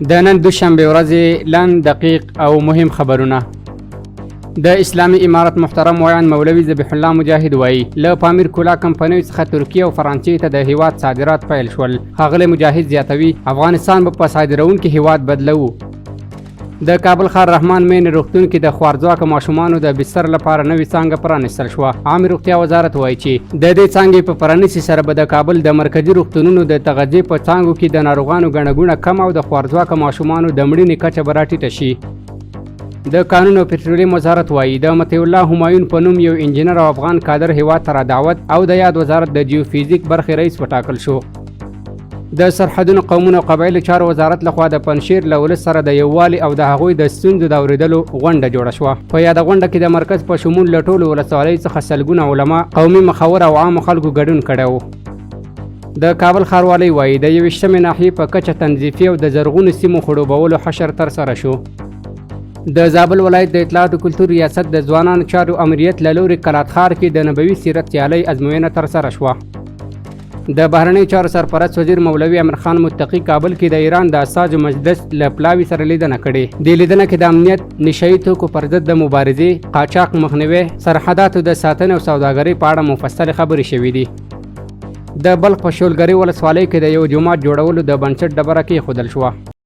د نن دوشنبه ورځې لنډ دقیق او مهم خبرونه. د اسلامي امارت محترم ویان مولوي ذبیح الله مجاهد وایي له پامیر کولا کمپنیو څخه ترکیه او فرانسې ته د هیواد صادرات پیل شول. ښاغلی مجاهد زیاتوي افغانستان به په صادروونکي هیواد بدلوو. د کابل ښار رحمان مین روغتون کې د خوارځواکه ماشومانو د بستر لپاره نوې څانګه پرانیستل شوه. عامه روغتیا وزارت وایي چې د دې څانګې په پرانیستي سره به د کابل د مرکزي روغتونونو د تغذیې په څانګو کې د ناروغانو ګڼه ګوڼه کم او د خوارځواکه ماشومانو د مړینې کچه به راټیټه شي. د قانون او پټرولیم وزارت وایي د مطیع الله همایون په نوم یو انجینر او افغان کادر هیواد ته را دعوت او د یاد وزارت د جیوفیزیک برخې رئیس وټاکل شو. د سرحدونو قومونو او قبایلو چارو وزارت لخوا د پنشیر له ولس سره د یووالي او د هغوی د ستونزو د اورېدلو غونډه جوړه شوه. په یاده غونډه کې د مرکز په شمول له ټولو ولسوالیو څخه سلګونه علما، قومي مخور او عامو خلکو ګډون کړی و. د کابل ښاروالۍ وایي د 21مې ناحیې په کچه تنظیفي او د زرغونو سیمو خړوبولو حشر ترسره شو. د زابل ولایت د اطلاعات او کلتور ریاست د ځوانانو چارو امریت له لوري کلات ښار کې د نبوي سیرت سیالۍ ازموینه ترسره شوه. د بهرنیو چارو سرپرست وزیر مولوي امیر خان متقي کابل کې د ایران د اساجو مجلس له پلاوي سره لیدنه کړې. د لیدنه کې د امنیت، نشهیي توکو پر ضد د مبارزې، قاچاق مخنیوي، سرحداتو د ساتنې او سوداګرۍ په اړه مفصلې خبرې شوې دي. د بلخ په شولګرې ولسوالۍ کې د یو جومات جوړولو د بنسټ ډبره کېښودل شوه.